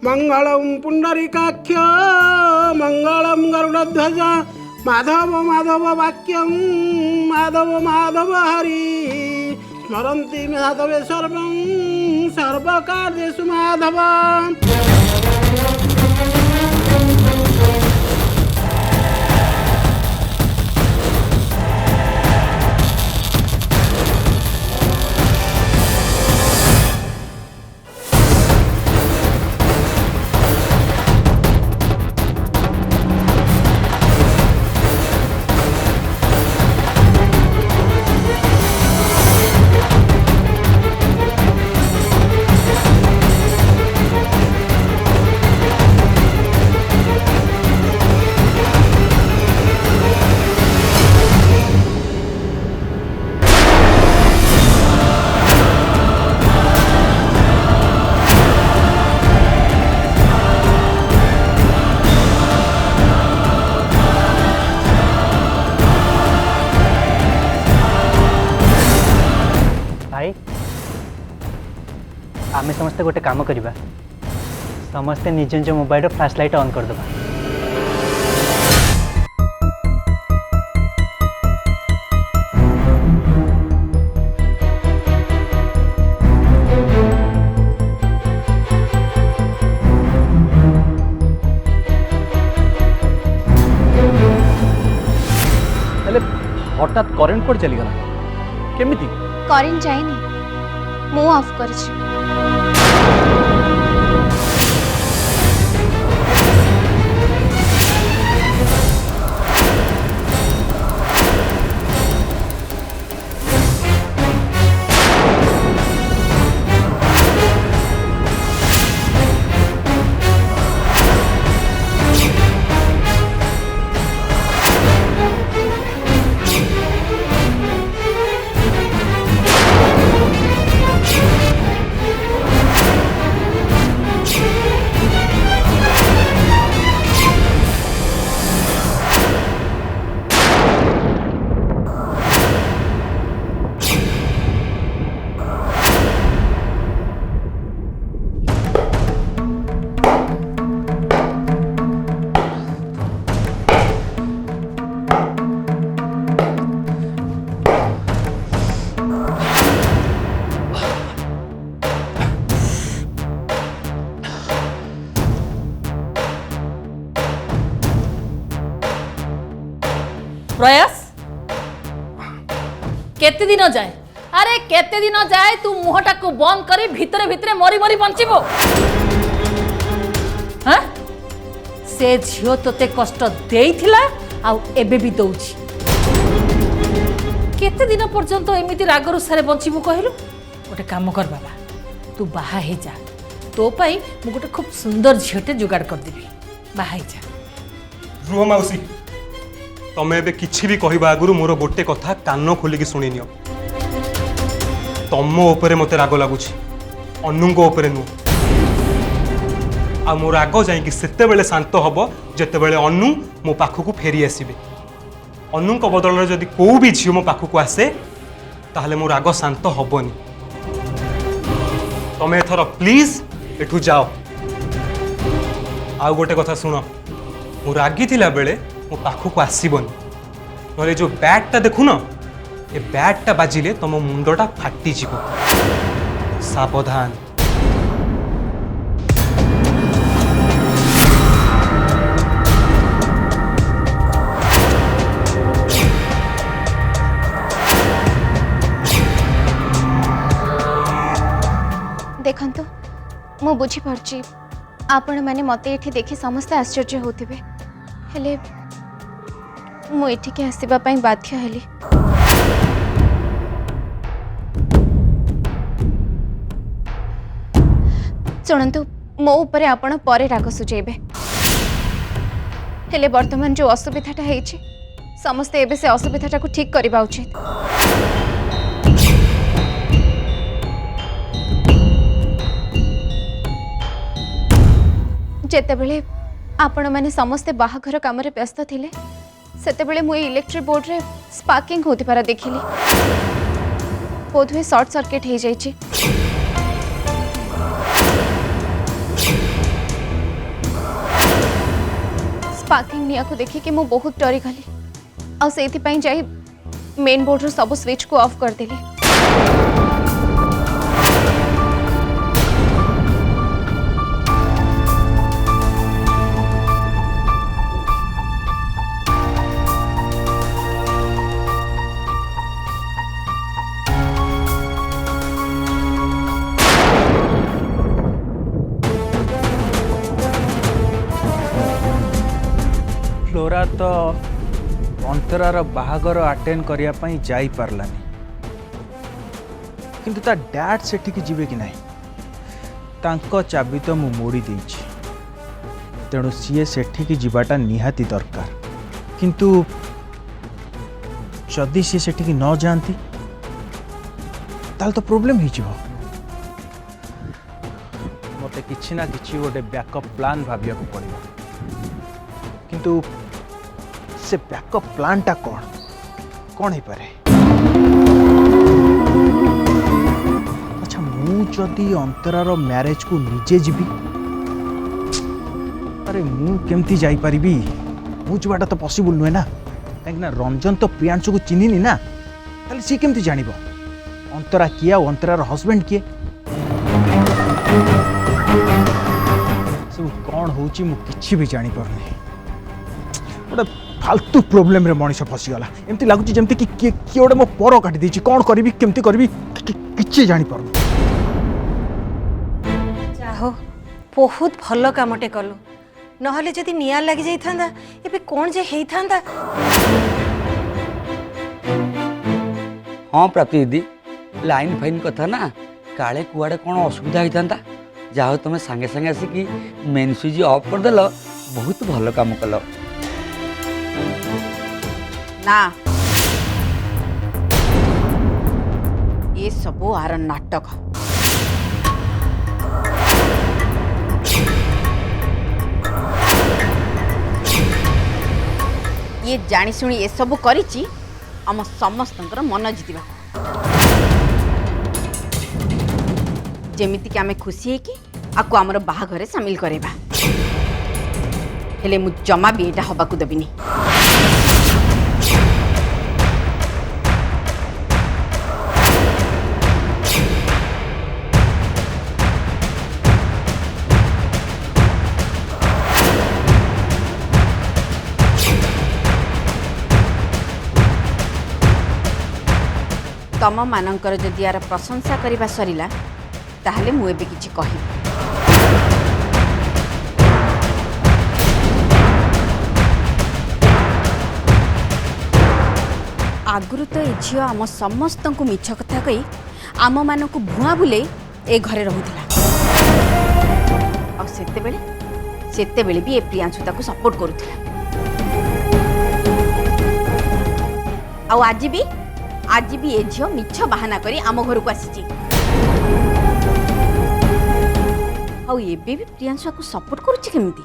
मंगलम पुंडरीकाक्ष मंगलम गरुड़ध्वज माधव माधव वाक्यम माधव माधव हरि स्मरन्ति माधवे सर्वं सर्वकार्येषु माधव। आमे समस्ते गोटे काम करवा समस्ते निज निज मोबाइल फ्लैश लाइट ऑन कर दबा। हठात करेन्ट कोड चली गला केमिति? करेन्ट जाइनी मु ऑफ करछि। प्रयास केते दिन जाए? अरे केते दिन जाए तू मुहटा को बंद करी भितरे भितरे मरी मरी बंचिबो? हाँ से झियो तोते कष्ट देइथिला आउ एबे भी दउछि। केते दिन पर्यंत एमिति रागरु सारे बंचिबो कहलु? गोटे काम कर बाबा तू बाहा हे जा तो पाई मु गोटे खूब सुंदर झियोटे जुगाड़ कर देबी बाहा हे जा। रुह माउसी तमे एबे किछि भी कहबा आगुरु मोर गोटे कथा कान खोलिकी शुणी नियो। तम उपरे मते राग लागुछि अनुंगो उपरे नु आ मोर राग जाई कि सेते बेले शांत हबो जेते बेले अनु मो पाखकु फेरी आसीबे। अनुंको बदल रे जदी को भी झियो मो पाखकु आसे ताहले मो राग शांत हबोनी। तमे एथर प्लीज एठू जाओ। आ गोटे कथा सुनो मो रागी थिला बेले मो पाखकु आसीबनी नले जो बैटटा देखु न ए बैटटा बाजिले तुम मुंडटा फाटी जीवो सावधान। देखंतु मु बुझी पारची आपण माने मते एठी देखि समस्त आश्चर्य होथिबे हेले मु एठी के आसीबा पई बाध्य हेली। सुनंतु मो ऊपर आपण परे राग सुझेबे हेले वर्तमान जो असुविधाटा हेछि समस्त एबे से असुविधाटा को ठीक करबा उचित। जेतेबेले आपण माने समस्ते बाहाघर काम रे व्यस्त थिले सेतेबेले मु इलेक्ट्रिक बोर्ड रे स्पार्किंग होती पारा देखिली बोधवे शॉर्ट सर्किट हो जाइए। पार्किंग निया को देखिए कि मु बहुत डरी गली आ सेति जाई मेन बोर्ड रो सब स्विच को ऑफ कर देली। फ्लोरा तो अंतरार बाहागर अटेंड करने जाई पारलानी किंतु ता डैड सेठिकी जीवे कि नहीं तांको चाबी तो मु मोड़ी देइछि तेणु सीए सेठिकी जीवाटा निहाती दरकार किंतु जदि सी सेठिकी न जाती ताल तो प्रॉब्लम ही जीवो मते किछि ना किछि गोटे बैकअप प्लान भाबिया को पड़िबो किंतु से बैकअप प्लानटा कौन है पारे अच्छा मु जदि अंतरार मैरेज को निजे जीवी अरे मु केमती जाई परिबी मु जीवाटा तो पॉसिबल नुहे ना कहीं रंजन तो प्रियांशु को चिन्हिनी ना ताले सी केमती जानिबो अंतरा किए और अंतरार हस्बैंड किए सब कौन होची मु किछि भी जानी पारनी गोटे फालतू प्रोब्लेम रे मनीष फसीगला एमती लगुच जमती कि किए गोटे मो पर काटी देछि कौन करी केमती करी किछि जानी पारनी जाहो बहुत भल कामटे कलु नहले जदि निया लगी जाइथांदा एबे कोन जे हेइथांदा। हाँ प्राप्ति दीदी लाइन फाइन कथा ना काले कुआड़े कौन असुविधा होता जाओ तुम सांगे सांगे आसिकी मेन स्विच ऑफ करदेल बहुत भल काम कल ना ये सब आर नाटक ये जानी शुणी ये सब करिची आम समस्त मन जितवा जेमिति कि आमे खुशी है कि आपको आमर बाहाघरे सामिल करेबा हेले मु जमा भी एटा हबाकू देबिनी। तम मानकर जदि यार प्रशंसा करबा सरिला ताहले मु एबे किछि कहि आगुरु तो ए झियो आम समस्त को मिछ कथा कही आम मान को भुआ बुले ए घरे रहुथिला आ सेते बेले भी ए प्रियांशु ताको सपोर्ट करुथिला आ आज भी ए झियो मिछ बहाना करी आम घर को आसीची आ एबे भी प्रियांशु को सपोर्ट करुछि केमिति।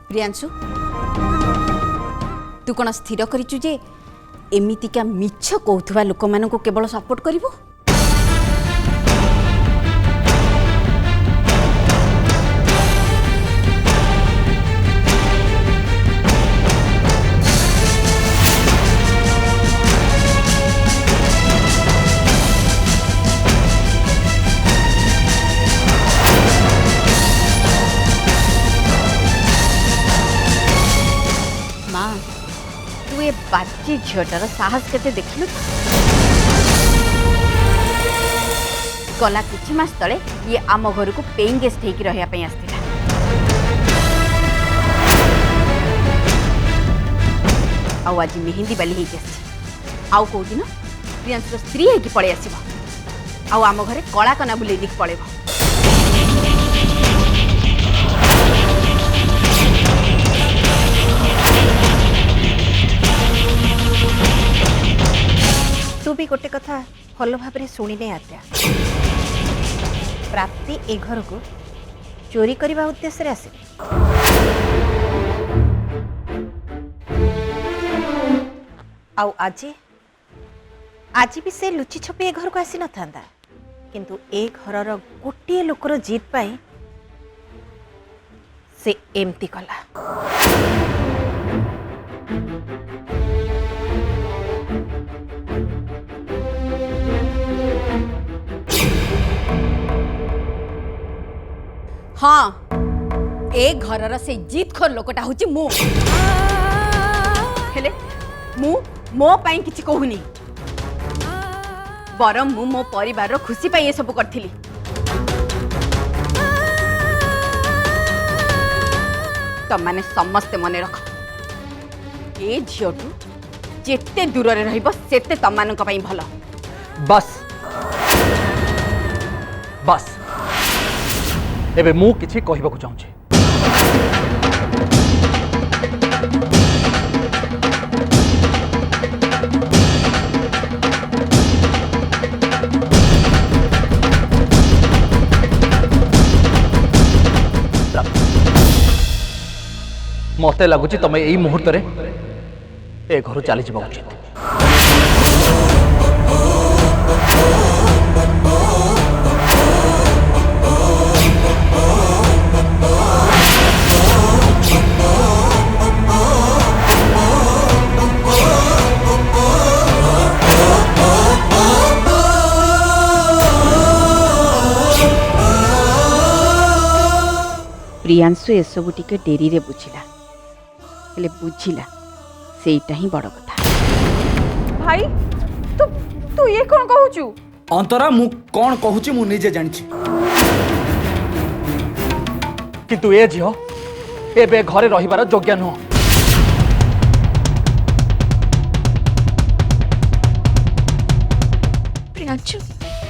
प्रियांशु तू कौन स्थिर करिचु जे एमितिका मिछ कहथुवा लोक माननको केवल सपोर्ट करिवो। बाची झीटार साहस केते देखलु गला किछि मास तले ये आम घर को पेइंग गेस्ट हेकि रहया पई आस्तिला आउ आज मेहंदी बाली हेकि आसी आउ को दिन प्रियांशु स्त्री हेकि पळे आसीबो आउ आम घरे कला कना बुले दिख पळेबो। तू भी गोटे कथा भल भाव शुणी आद्या प्राप्ति ए घर को चोरी करने उद्देश्य आसे आज भी से लुचि छपी ए घर को आसी न था किंतु ए घरर गोटे लोकर जीत पाई से एमती कला। हाँ ए घरर से जीतखोर लोकटा हूँ मु हेले मु मो पाई किछि कहूनी बरम मु मो परिवार खुशी पाई ये सब करथिली। तमाने समस्ते मने रख ए झियोटू जेते दूर रे रहिबो सेते तमानक पई भलो। बस बस एबे मु किछि कहबाकू चाहूछि। मते लगुची तमे एई मुहूर्त रे ए घर चली जाबा उचित। प्रियांशु एसबू टिके डेरी रे बुझिला हेले बुझिला सेटा ही बड़ कथा। भाई तू तू ये कौन कहूचु? अंतरा मु कौन कहूची मु निजे जानिछि किंतु ए झियो एबे घरे रहिबार योग्य नुह। प्रियांशु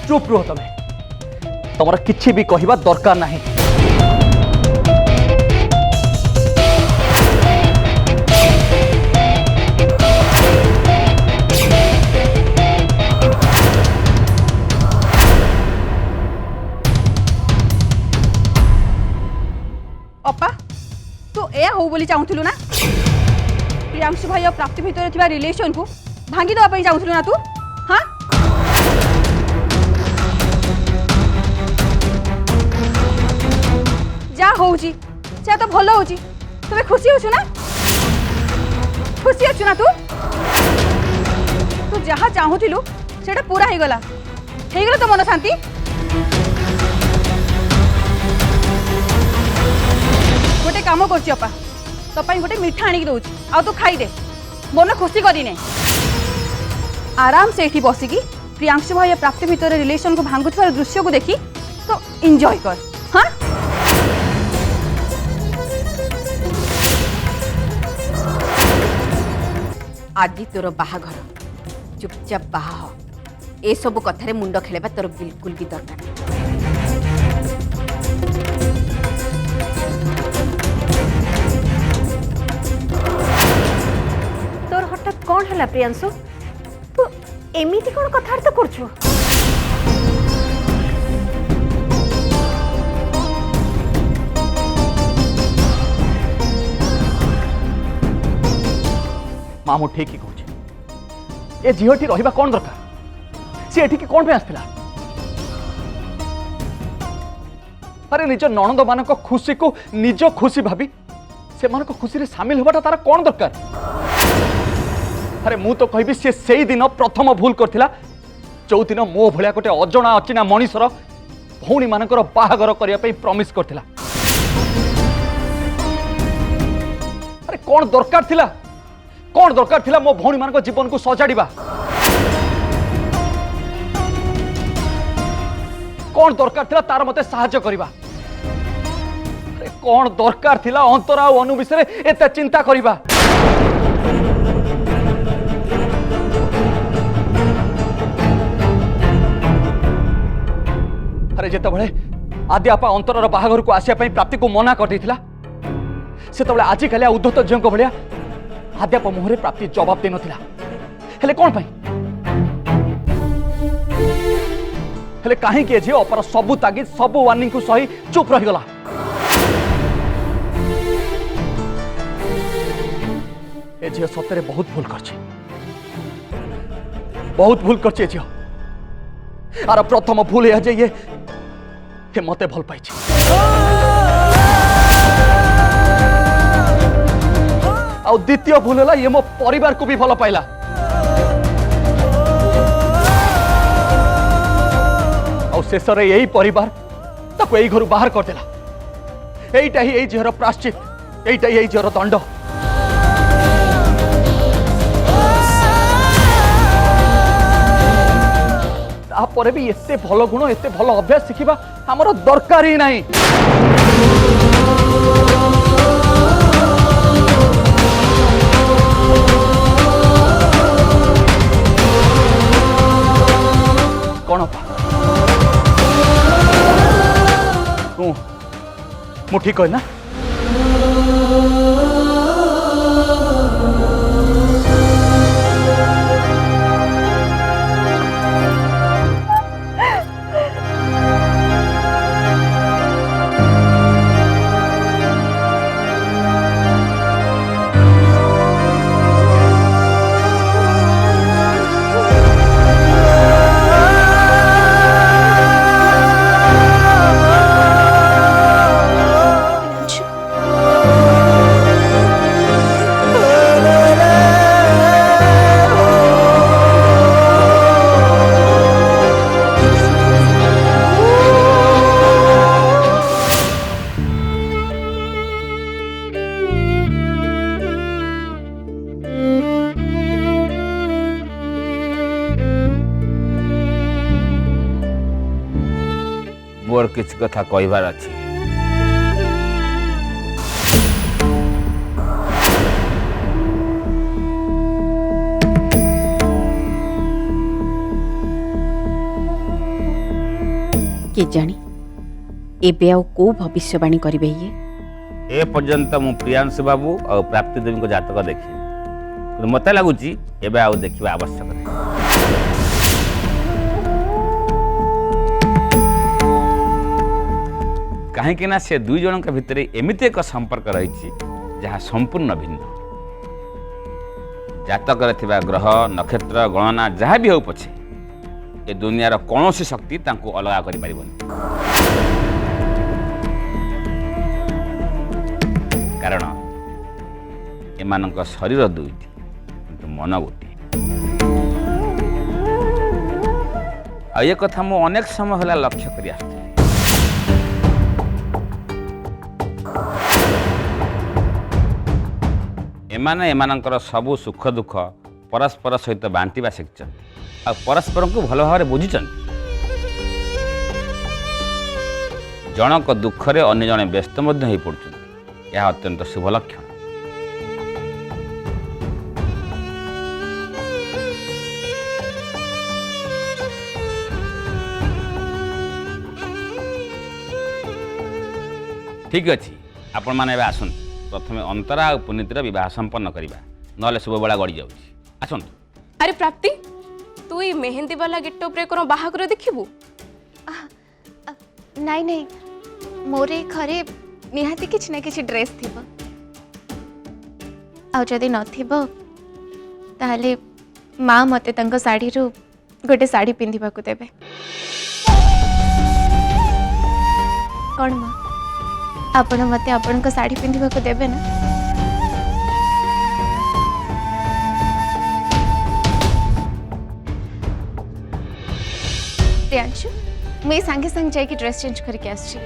चुप रुह तमे तमरा किछि भी कहिबा दरकार नाही। अपा तू ए हो बोली चाहूलु ना प्रियांशु भाई और प्राप्ति भितर थिबा रिलेशन को भांगी दवा पई चाहूलु ना तू? हाँ जा होउची से तो भलो होउची तबे खुशी होछु ना? खुशी होछु ना तू? तू जहा चाहूथिलु सेटा पूरा हे गला तो मन शांति। गोटे काम करछि अपा तो पाई गोटे मिठा आनिक दउछि आ तू खाई दे मन खुशी करिने आराम से एठी बसिकी प्रियांशु भाई प्राप्ति भितर रिलेशन को भांगुथवार दृश्य को देखी तो एंजॉय कर। हाँ आज तोर बाहाघर चुपचाप बाहा हो ए सब कथारे मुंड खेलेबा तोर बिल्कुल भी दरकार नहीं। तोर हठात कौन है प्रियांशु तू एमिति कौन कथार्थ करछु? मामू ठीक ही कहूँ ए झीटी रहा कौन दरकार सी एठी कौन पे आसला? अरे निज नणंद मान खुशी को निज खुशी भाभी से खुशी रे सामिल होबाटा तार कौन दरकार? अरे मु तो कहबी से सेई दिन प्रथम भूल करथिला जो दिन मो भलिया गोटे अजणा अचिना मनीषर भौणी मानकर बाहागर करिया पई प्रॉमिस करथिला। अरे कौन दरकार थिला मो भौणी मान जीवन को सजाड़िबा? कौन दरकार थिला तार मते साहाय्य करिबा? अरे कौन दरकार थिला अंतरा और अनु विषय एते चिंता करिबा? अरे जेते बळे आदि आपा अंतरर बाहागर को आसिया पई प्राप्ति को मना कर देथिला से तबळे आजि कालिया उद्धत झियो को भलिया आद्याप मुहरे प्राप्ति जवाब दे नथिला। हेले कोन पई? हेले काहे के झियो अपर सबु तागिद सबु वार्निंग को सही चुप रही गला? ए झियो सतरे बहुत भूल करछि ए झियो आर प्रथम भूल है जे ये मते भल पाई आ द्वितीय भूल है ये मो परिवार को भी भल पाइला आ शेष यही परिवार ताको यही घर बाहर करदेला एईटा ही यही झीर प्राश्चित एईटा यही झीर दंड तापर भी एते भल गुण एते भल अभ्यास शिखा आमर दरकार ही नहीं कौन मु ठीक है ना मोर किछ कथा कहबार अछि के जानी एबे आउ को भविष्यवाणी करिवे ये ए पर्यंत मु प्रियांशु बाबू और प्राप्ति देवी को जातक देखी मत लगुच एबे आउ देखा आवश्यक नहीं कहीं ना से दुई जन भितर एमती एक संपर्क रही जहाँ संपूर्ण भिन्न जातक ग्रह नक्षत्र गणना जहाँ भी हो पछे ए दुनियार कौन शक्ति तांको अलग कर कारण एमानक शरीर दुईटी किंतु मन गोटे आ ये कथा मु अनेक समय होला लक्ष्य करी आसुछि एमाने एमानकर सबु सुख दुख परस्पर सहित बांटिबा शिक्षण आ परस्पर को भल भाव बुझीचन जनक दुखरे अन्य जने व्यस्त मध्य हो पड़ुछन यह अत्यंत शुभ लक्षण ठीक अच्छे आपण मैंने आसतु प्रथम अंतरा और पुनीतिर बह संपन्न करवा ना शुभ बेला गड़ी जाऊँ आसतु अरे प्राप्ति तू ये मेहंदी वाला गेटअप रे कोनो बाहागर देखिबू नाई नहीं मोरे घरे निहाती किछ ना किछ ड्रेस थिबो आ जदि नथिबो ताले माँ मते तंको साड़ी रू गोटे साड़ी पिंधिबा को देबे कौन माँ आपण मते आपण को साड़ी पिंधिबा को देबे ना प्रियांशु मैं सांगे संग जाके ड्रेस चेंज करके आछी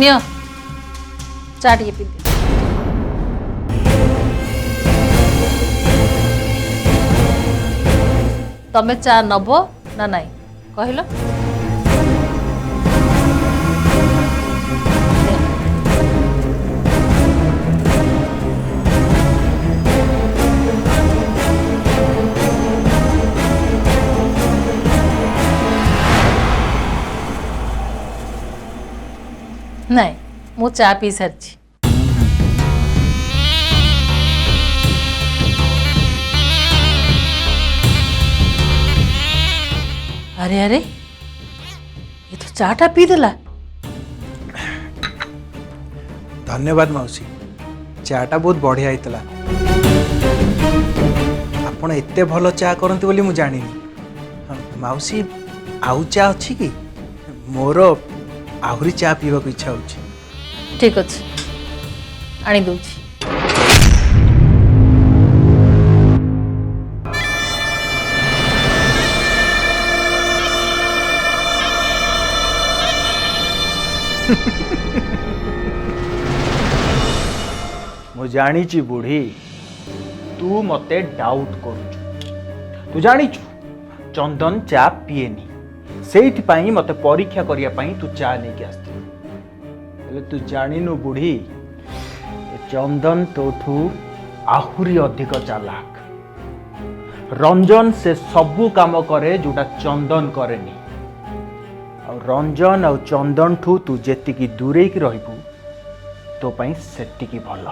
ନିଅ ଚା ଟିକେ ପିଇଦିଅ। ତମେ ଚା ନବ ନା ନାଇଁ କହିଲ? ନାଇଁ ମୁଁ ଚା ପିଇ ସାରିଛି। अरे अरे ये तो चाटा पी देला। धन्यवाद मौसी चाटा बहुत बढ़िया होता आपण एते भल चा करते बोली मुझे जानी मौसी आउ चा अच्छी कि मोर आहरी चा पीवा को इच्छा होची। ठीक अच्छे आनी दूची। मु जानी बुढ़ी तू मते डाउट करू तू जानी चंदन चा पिएनी से मते परीक्षा करिया पई तू चा लेके आसती तू जानिनु बुढ़ी चंदन तोठू आहुरी अधिक चालाक रंजन से सबू काम करे जोटा चंदन करेनी और रंजन और चंदन ठू तू जेतिकी दूरे की रहबू तो पई सेतिकी भल।